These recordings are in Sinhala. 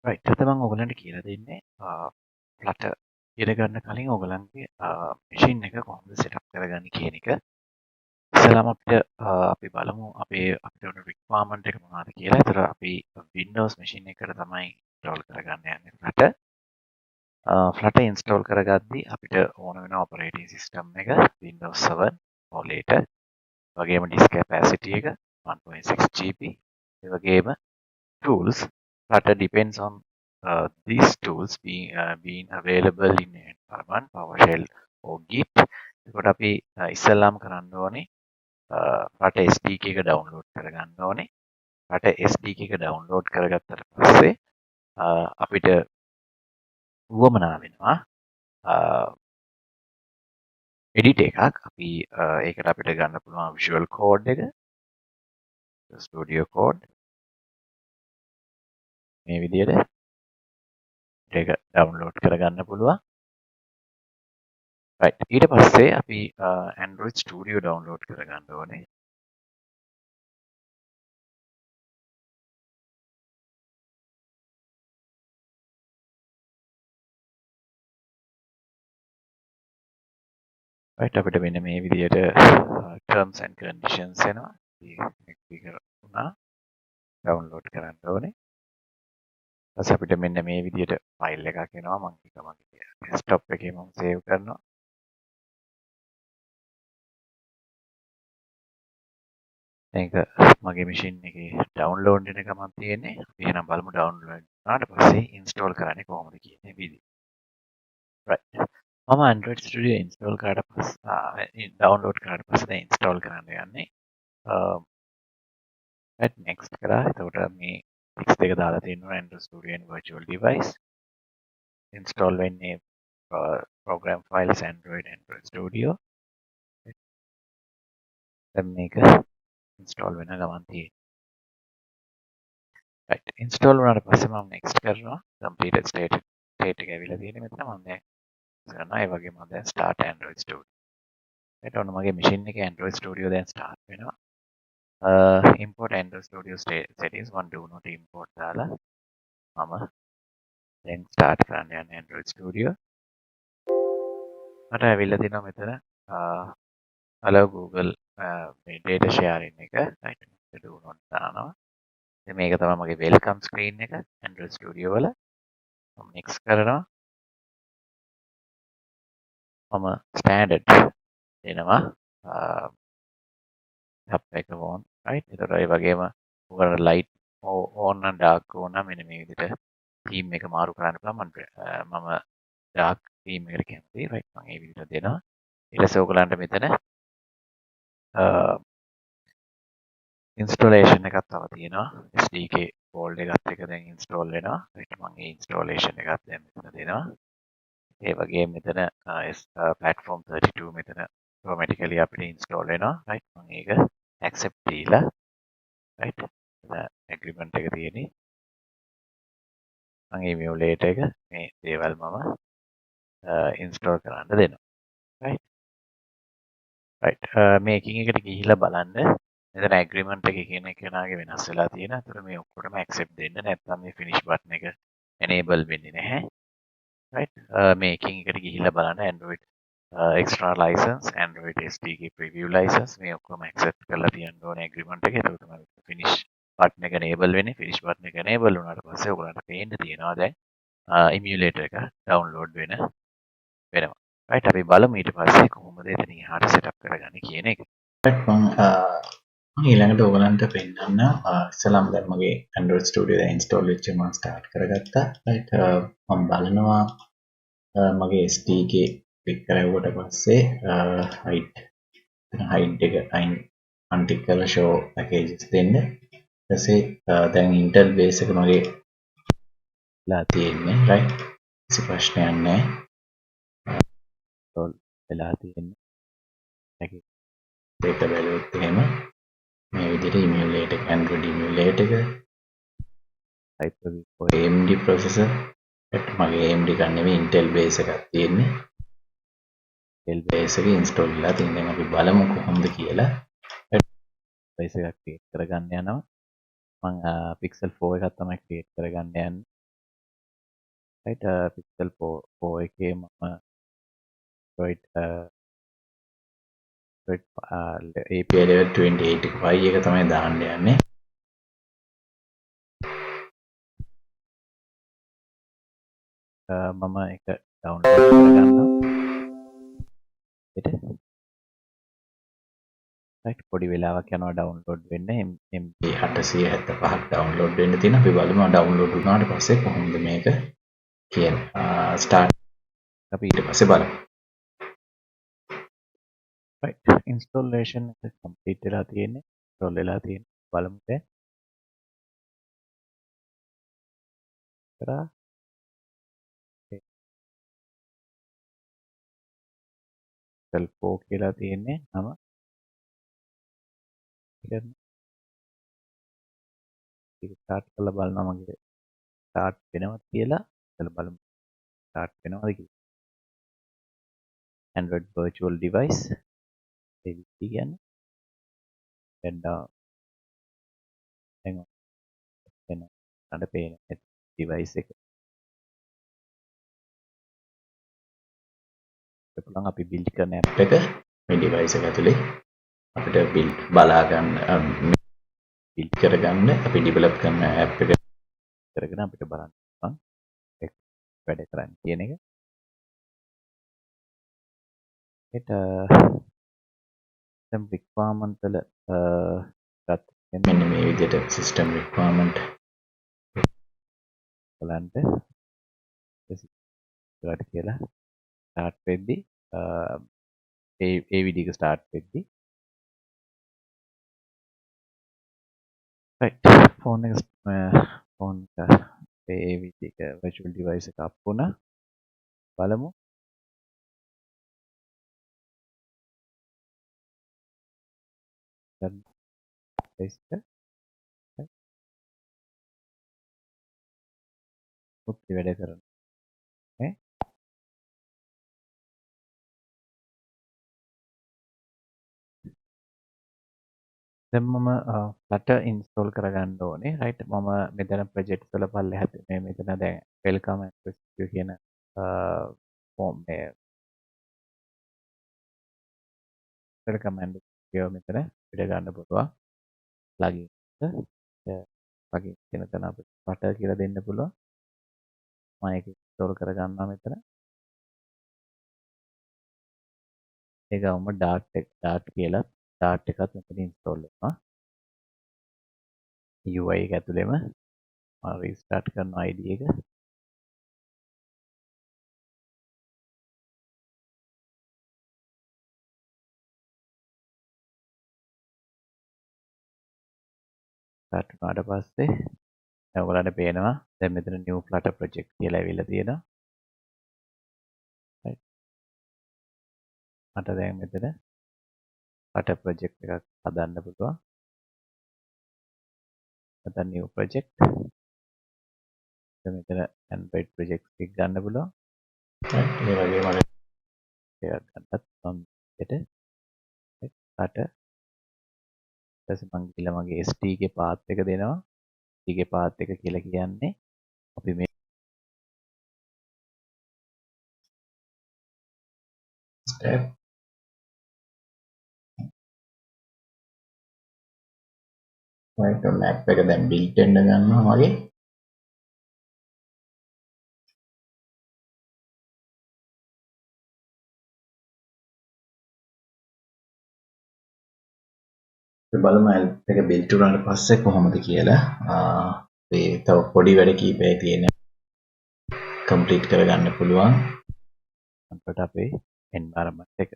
රයිට්. අද මම ඔයගලන්ට කියලා දෙන්නේ Flutter ඉගෙන ගන්න කලින් ඔයගලන්ගේ මැෂින් එක කොහොමද සෙටප් කරගන්නේ කියන එක. ඉස්සෙල්ලාම අපි බලමු අපිට උන රික්වයර්මන්ට් එක මොනවද කියලා. ඒතර අපි Windows මැෂින් එකකට තමයි ඉන්ස්ටෝල් කරගන්න යන්නේ Flutter. Flutter ඉන්ස්ටෝල් කරගද්දී අපිට ඕන වෙන ඔපරේටිං සිස්ටම් එක Windows 7 or later. වගේම disk capacity එක 1.6 GB. ඒ වගේම tools. Flutter depends on these tools being available in environment, PowerShell or Git. එතකොට අපි ඉස්සෙල්ලාම කරන්න ඕනේ Flutter SDK එක download කරගන්න ඕනේ. Flutter SDK එක download කරගත්තට පස්සේ අපිට උවමනා වෙනවා edit එකක්. අපි ඒකට අපිට ගන්න පුළුවන් visual code එක, studio code මේ විදිහට ඒක download කරගන්න පුළුවන්. right. ඊට පස්සේ අපි Android Studio download කරගන්න ඕනේ. right. අපිට මෙන්න මේ විදිහට terms and conditions එනවා. ඒක වුණා download කරන්න ඕනේ. ඊපස්සේ අපිට මෙන්න මේ විදිහට file එකක් එනවා. මම ඒක මගේ desktop එකේ මම save කරනවා. මේක මගේ machine එකේ download වෙන ගමන් තියෙන්නේ. අපි එහෙනම් බලමු download වුණාට පස්සේ install කරන්නේ කොහොමද කියන විදිහ. right. මම Android Studio install කරාට පස්සේ download කරාට පස්සේ දැන් install කරන්න යන්නේ. right. next කරා. එතකොට මේ ටික්ස් දෙක දාලා තියෙනවා Android Studio and virtual device. install වෙන්නේ program files Android Studio. දැන් මේක install වෙන ගමන් තියෙනවා. right. install වුණාට පස්සේ මම next කරනවා. completed state එක ඇවිල්ලා තියෙන්නේ මෙතන. මම දැන් කරනවා ඒ වගේම මම දැන් start Android Studio. right. ඔන්න මගේ machine එකේ Android Studio දැන් start වෙනවා. import Android Studio settings one do not import දාලා මම දැන් start කරන්න යන්නේ Android Studio. මට ඇවිල්ලා තියෙනවා මෙතන hello Google මේ data sharing එක. right. do not දානවා. ඉතින් මේක තමයි මගේ welcome screen එක Android Studio වල. මම next කරනවා. මම standard දෙනවා. tab එක on. right. ඒතර ඒ වගේම ඔයගොල්ලෝ light on and dark on නම් මෙන්න මේ විදිහට theme එක මාරු කරන්න පුළුවන්. මම dark theme එකට කැමතියි. right. මම මේ විදිහට දෙනවා. ඊට පස්සේ ඔයගලන්ට මෙතන installation එකක් තව තියෙනවා. SDK folder එකත් එක දැන් install වෙනවා. right. මම මේ installation එකත් දැන් මෙතන දෙනවා. ඒ වගේම මෙතන platform 32 මෙතන automatically අපිට install වෙනවා. right. මම ඒක accept දීලා right. agreement එක තියෙන්නේ. මම emulator එක මේ දේවල් මම install කරන්න දෙනවා. right. right. මේකින් එකට ගිහිල්ලා බලන්න මෙතන agreement එක කියන කෙනාගේ වෙනස් වෙලා තියෙනවා. ඒතර මේ ඔක්කොටම accept දෙන්න නැත්නම් මේ finish button එක enable වෙන්නේ නැහැ. right. මේකින් එකට ගිහිල්ලා බලන්න Android extra license, Android SDK preview license මේ ඔක්කොම accept කරලා තියන්න ඕනේ agreement එකේ. ඒක තමයි finish button එක enable වෙන්නේ. finish button එක enable වුණාට පස්සේ ඔයගොල්ලන්ට පේන්න තියෙනවා දැන් emulator එක download වෙනවා. right. අපි බලමු ඊට පස්සේ කොහොමද එතනින් එහාට setup කරගන්නේ කියන එක. මම ඊළඟට ඔයගලන්ට පෙන්නන්න ඉස්සෙල්ලාම දැන් මගේ Android Studio දැන් install වෙච්ච මම start කරගත්තා. right. මම බලනවා මගේ SDK click කරවුවට පස්සේ hide එක untick කරලා show packages දෙන්න. ඊට පස්සේ දැන් Intel base එක මගේ ලා තියෙන්නේ. right. කිසි ප්‍රශ්නයක් නැහැ. install වෙලා තියෙන්නේ. ඒක බැලුවොත් එහෙම මේ විදිහට emulator Android emulator එක AMD processor මගේ AMD එකක් නෙවෙයි Intel base එකක් තියෙන්නේ. Intel base එක install වෙලා තියෙන. දැන් අපි බලමු කොහොමද කියලා. base එකක් create කරගන්න යනවා. මම Pixel 4 එකක් තමයි create කරගන්න යන්නේ. right pixel 4 එකේ මම Android API level 28 එක තමයි දාන්න යන්නේ. මම එක download කරගන්නවා. right පොඩි වෙලාවක් යනවා download වෙන්න MB 875ක් download වෙන්න තියෙනවා. අපි බලමු download වුණාට පස්සේ කොහොමද මේක කියන්නේ. start අපි ඊට පස්සේ බලමු. right installation එක complete වෙලා තියෙන්නේ. install වෙලා තියෙන්නේ. බලමු දැන්. කරා L4 කියලා තියෙන්නේ නම. ඒක start කරලා බලනවා මගේ start වෙනවද කියලා. කියලා බලමු. start වෙනවද කියලා. Android virtual device ඒ කියන්නේ දැන් දැන් අද පේන device එක පුළුවන් අපි build කරන app එක මේ device එක ඇතුලේ අපිට build බලා ගන්න build කරගන්න අපි develop කරන app එක කරගෙන අපිට බලන්න පුළුවන් ඒක වැඩ කරන්නේ කියන එක. ඒට system requirement වල ගත්ත මෙන්න මේ විදිහට system requirement බලන්න ඒකට කියලා start වෙද්දි ඒ විදිහක start වෙද්දි right phone එක ඒ විදිහක virtual device එක අප් වුණා. බලමු device එක මුක්ති වැඩ කරනවා නේ. දැන් මම Flutter install කරගන්න ඕනේ. right මම මෙතන project වල පල්ලෙහාට මේ මෙතන දැන් welcome and rescue කියන form මේ welcome and rescue මෙතන පිට ගන්න පුළුවන්. plugin plugin කියන තැන අපිට Flutter කියලා දෙන්න පුළුවන්. මම ඒක install කරගන්නවා මෙතන. ඒකවම dart කියලා dart එකත් මෙතන install වෙනවා. UI එක ඇතුළෙම මම restart කරනවා ID එක. start වුණාට පස්සේ දැන් ඔයගලන්ට පේනවා දැන් මෙතන new Flutter project කියලා ඇවිල්ලා තියෙනවා. right මට දැන් මෙතන Flutter project එකක් හදන්න පුළුවන්. නැත්නම් new project. දැන් මෙතන Android project එක ගන්න පුළුවන්. ඒ වගේම එකක් ගන්නත් මම එකට Flutter ඊට පස්සේ මම ගිහලා මගේ ST ගේ path එක දෙනවා. ST ගේ path එක කියලා කියන්නේ අපි මේ step right map එක දැන් build වෙන්න ගන්නවා මගේ. අපි බලමු help එක build වුණාට පස්සේ කොහොමද කියලා. මේ තව පොඩි වැඩ කීපයක් තියෙනවා. complete කරගන්න පුළුවන්. අපිට අපේ environment එක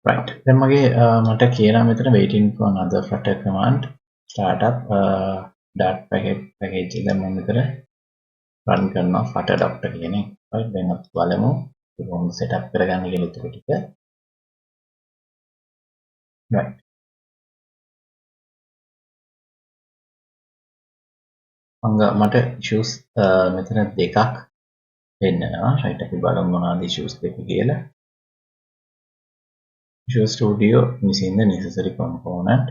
right දැන් මගේ මට කියනවා මෙතන waiting for another flutter command startup dart package එක දැන් මම මෙතන run කරනවා flutter doctor කියන එක. right දැන් අපි බලමු කොහොමද setup කරගන්න කියලා ඊට ටික. right මට issues මෙතන දෙකක් එන්නවා. right අපි බලමු මොනවද issues දෙක කියලා. Visual Studio missing the necessary component.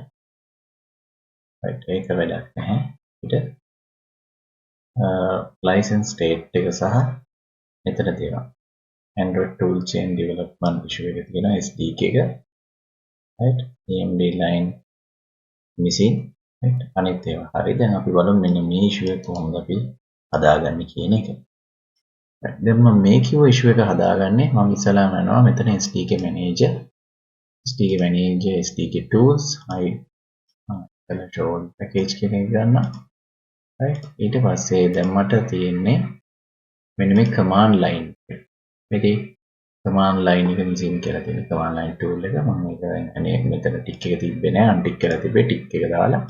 right ඒක වැඩක් නැහැ. ඊට license state එක සහ මෙතන තියෙනවා Android tool chain development issue එක තියෙනවා SDK එක right AMD line missing right අනිත් ඒවා හරි දැන් අපි බලමු මෙන්න මේ issue එක කොහොමද අපි හදාගන්නේ කියන එක දැන් මම මේ කිව්ව issue එක හදාගන්නේ මම ඉස්සලාම යනවා මෙතන SDK manager SDK tools control package කියන එක ගන්නවා right ඊට පස්සේ දැන් මට තියෙන්නේ මෙන්න මේ command line මේකේ command line එක මිසින් කියලා තියෙන command line tool එක මම මේක අනේ මෙතන ටික් එක තිබ්බේ නැහැ අන්ටික් කරලා තිබ්බේ ටික් එක දාලා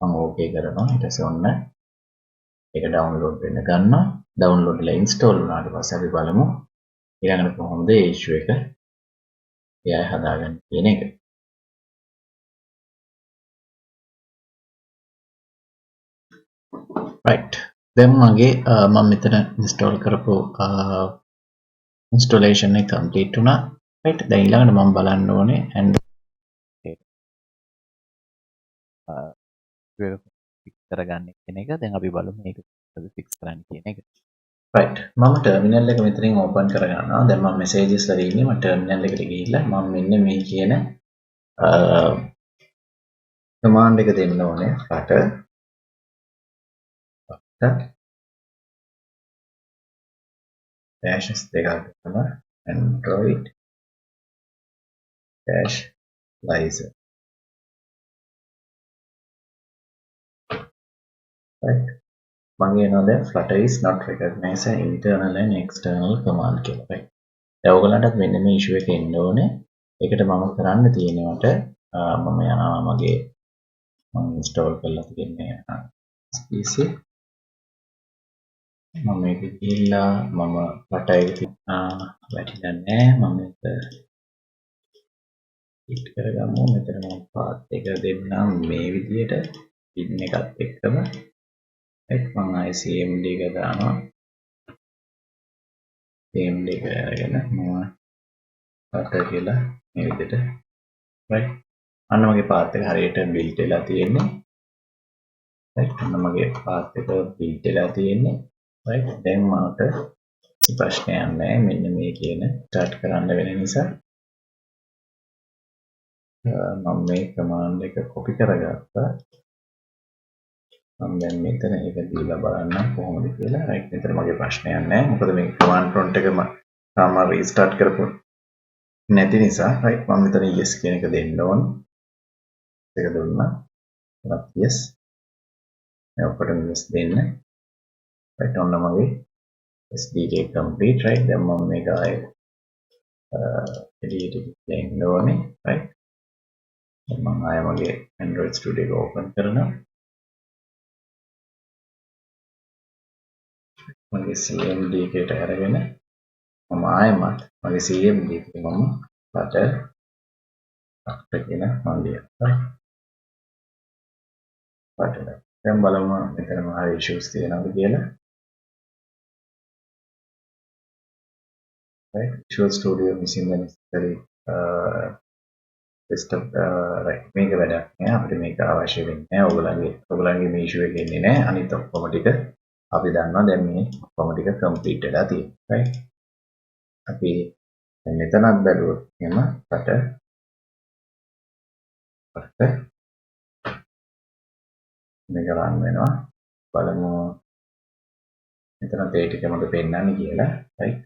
මම ඕකේ කරනවා ඊට පස්සේ ඔන්න ඒක download වෙන්න ගන්නවා download වෙලා install වුණාට පස්සේ අපි බලමු ඊළඟට කොහොමද මේ issue එක එයා හදාගන්නේ කියන එක right දැන් මගේ මම මෙතන install කරපු installation එක complete වුණා right දැන් ඊළඟට මම බලන්න ඕනේ and fix කරගන්න කියන එක. දැන් අපි බලමු මේක කොහොමද fix කරන්න කියන එක. right මම terminal එක මෙතනින් open කරගන්නවා දැන් මම messages වල ඉන්නේ මම terminal එකට ගිහිල්ලා මම මෙන්න මේ කියන command එක දෙන්න ඕනේ Flutter dashes දෙකක් ගන්නවා Android dash license right මගේ එනවා දැන් Flutter is not recognize an internal and external command කියලා right දැන් ඔයගලන්ටත් මෙන්න මේ issue එක එන්න ඕනේ ඒකට මම කරන්න තියෙනවට මම යනවා මගේ මම install කරලා තියෙන්නේ PC මම මේක ගිහිල්ලා මම Flutter එක වැටිලා නැහැ මම මේක hit කරගමු මෙතන මම path එක දෙන්නම් මේ විදියට pin එකත් එක්කම right මම ICMD එක දානවා CMD එක අරගෙන මම Flutter කියලා මේ විදියට right අන්න මගේ path එක හරියට build වෙලා තියෙන්නේ right අන්න මගේ path එක build වෙලා තියෙන්නේ right දැන් මට ප්‍රශ්නයක් නැහැ මෙන්න මේ කියන start කරන්න වෙන නිසා මම මේ command එක copy කරගත්තා මම දැන් මෙතන ඒක දීලා බලන්න කොහොමද කියලා right මෙතන මගේ ප්‍රශ්නයක් නැහැ මොකද මේ command prompt එක තාම restart කරපු නැති නිසා right මම මෙතන yes කියන එක දෙන්න ඕන ඒක දුන්නා yes මේ ඔක්කොටම yes දෙන්න right ඔන්න මගේ SDK complete right දැන් මම මේක ආයේ edit එක දෙන්න ඕනේ right මම ආයේ මගේ Android Studio එක open කරනවා මගේ CMD එකට අරගෙන මම ආයෙමත් මගේ CMD එකට මම Flutter කියන මම ලියනවා Flutter දැන් බලමු මෙතන මොනවා issues තියෙනවද කියලා right Visual Studio missing the necessary system right මේක වැඩක් නෑ අපිට මේක අවශ්‍ය වෙන්නේ නෑ ඔයගලන්ගේ මේ issue එක එන්නේ නෑ අනිත් ඔක්කොම ටික අපි දන්නවා දැන් මේ ඔක්කොම ටික complete වෙලා තියෙනවා right අපි දැන් මෙතනත් බැලුවොත් එහෙම Flutter මේක run වෙනවා බලමු මෙතන ඒ ටිකමද පෙන්නන්නේ කියලා right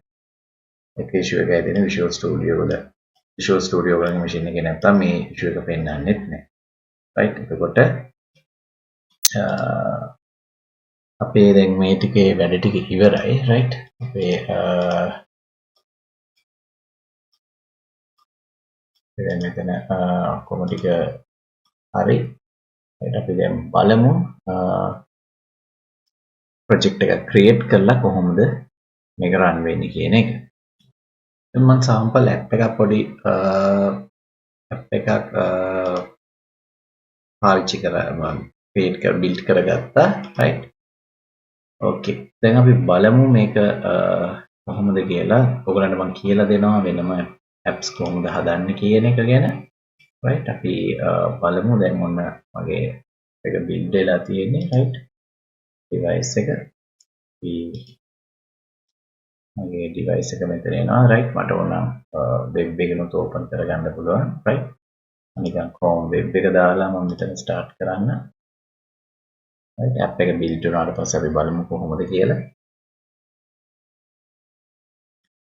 ඒක issue එක ඇදෙන Visual Studio වල Visual Studio වල machine එකේ නැත්තම් මේ issue එක පෙන්නන්නෙත් නෑ right එතකොට අපේ දැන් මේ ටිකේ වැඩ ටික ඉවරයි right අපේ දැන් මෙතන ඔක්කොම ටික හරි right අපි දැන් බලමු project එක create කරලා කොහොමද මේක run වෙන්නේ කියන එක දැන් මම sample app එකක් පොඩි app එකක් පාවිච්චි කරලා මම create කර build කරගත්තා right okay දැන් අපි බලමු මේක කොහොමද කියලා ඔයගලන්ට මම කියලා දෙනවා වෙනම apps කොහොමද හදන්නේ කියන එක ගැන right අපි බලමු දැන් ඔන්න මගේ එක build වෙලා තියෙන්නේ right device එක මගේ device එක මෙතන එනවා right මට ඕන web එකනොත් open කරගන්න පුළුවන් right නිකන් Chrome web එක දාලා මම මෙතන start කරන්න right app එක build වුණාට පස්සේ අපි බලමු කොහොමද කියලා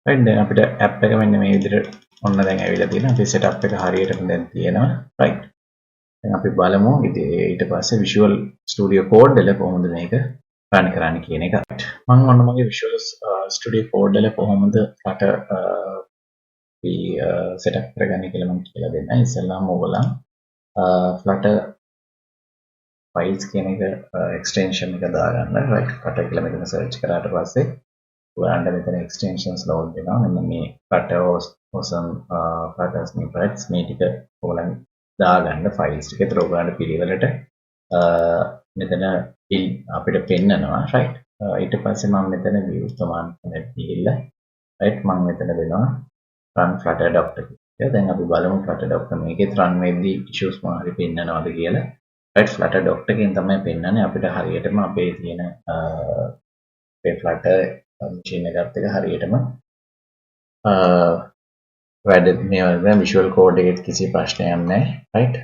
right දැන් අපිට app එක මෙන්න මේ විදිහට ඔන්න දැන් ඇවිල්ලා තියෙනවා අපේ setup එක හරියටම දැන් තියෙනවා right දැන් අපි බලමු ඊට පස්සේ Visual Studio Code වල කොහොමද මේක run කරන්න කියන එක. මම ඔන්න මගේ Visual Studio Code වල කොහොමද Flutter setup කරගන්නේ කියලා මම කියලා දෙන්න. ඉස්සෙල්ලාම ඕගොල්ලන් Flutter files කියන එක extension එක දාගන්න. right Flutter කියලා මෙතන search කරාට පස්සේ ඔයාලට මෙතන extensions load වෙනවා. මෙන්න මේ Flutter awesome Flutter snippets මේ ටික ඕගොල්ලන් දාගන්න files ටික. ඒතර ඔයාලට පිළිවෙලට මෙතන අපිට පෙන්නනවා right ඊට පස්සේ මම මෙතන view command එකට ගිහිල්ලා right මම මෙතන දෙනවා run flutter doctor කියලා. දැන් අපි බලමු flutter doctor මේකේ run වෙද්දී issues මොනවාරි පෙන්නනවද කියලා. right flutter doctor එකෙන් තමයි පෙන්නන්නේ අපිට හරියටම අපේ තියෙන අපේ flutter machine එකත් එක හරියටම වැඩ මේ වගේ visual code එකේ කිසි ප්‍රශ්නයක් නැහැ right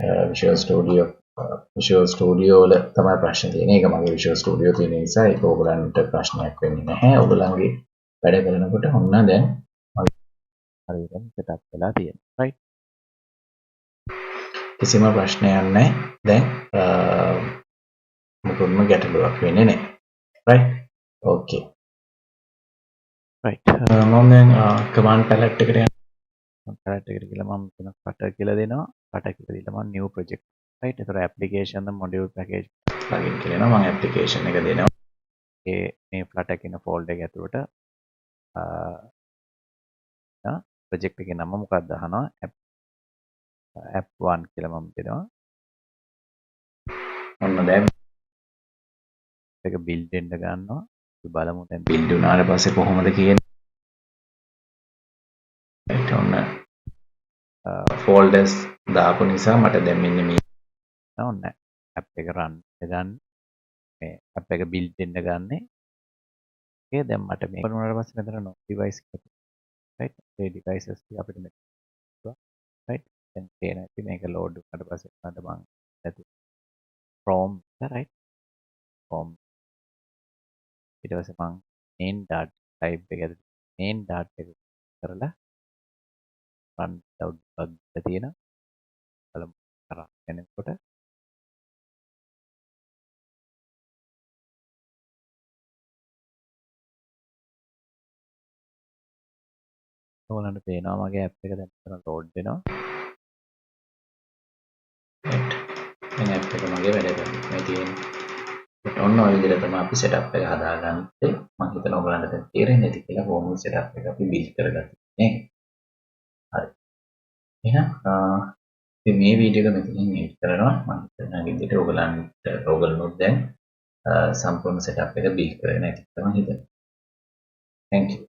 Visual Studio වල තමයි ප්‍රශ්න තියෙන්නේ. ඒක මගේ Visual Studio තියෙන නිසා ඒක ඕගලන්ට ප්‍රශ්නයක් වෙන්නේ නැහැ. ඕගලන්ගේ වැඩ කරනකොට ඔන්න දැන් හරියටම setup වෙලා තියෙනවා. right කිසිම ප්‍රශ්නයක් නැහැ. දැන් මොකක්ම ගැටලුවක් වෙන්නේ නැහැ. right okay right මම දැන් command palette එකට යනවා. palette එකට ගිහලා මම මෙතන Flutter කියලා දෙනවා. Flutter කියලා දීලා මම new project right ඒතර application the module package plugin කියලා එනවා. මම application එක දෙනවා. මේ Flutter කියන folder එක ඇතුළට project එකේ නම මොකක්ද අහනවා app 1 කියලා මම දෙනවා. ඔන්න දැන් ඒක build වෙන්න ගන්නවා. අපි බලමු දැන් build වුණාට පස්සේ කොහොමද කියන්නේ. ඔන්න folders දාපු නිසා මට දැන් මෙන්න මේ ඔන්න app එක run ගන්න මේ app එක build වෙන්න ගන්නේ. ඒ දැන් මට මේක වුණාට පස්සේ මෙතන no device right මේ devices ටික අපිට මෙතන right දැන් තේන ඇති මේක load වුණාට පස්සේ මට මම ඇති from right from ඊට පස්සේ මම main data type එක ඇතුළේ main data එක කරලා run debug තියෙන බලමු කරා එනකොට ඔයාලන්ට පේනවා මගේ app එක දැන් මෙතන load වෙනවා. right මේ app එක මගේ වැඩ කරන්නේ මේ තියෙන්නේ. ඔන්න ඔය විදිහට තමයි අපි setup එක හදාගන්නේ. මම හිතනවා ඔයාලන්ට දැන් තේරෙන්නේ නැති කියලා කොහොමද setup එක අපි build කරගත්තේ නේ. හරි. එහෙනම් ඉතින් මේ වීඩියෝ එක මෙතනින් end කරනවා. මම හිතනවා විදිහට ඔයගොල්ලන්ට දැන් සම්පූර්ණ setup එක build කරගෙන ඇති කියලා මම හිතනවා. thank you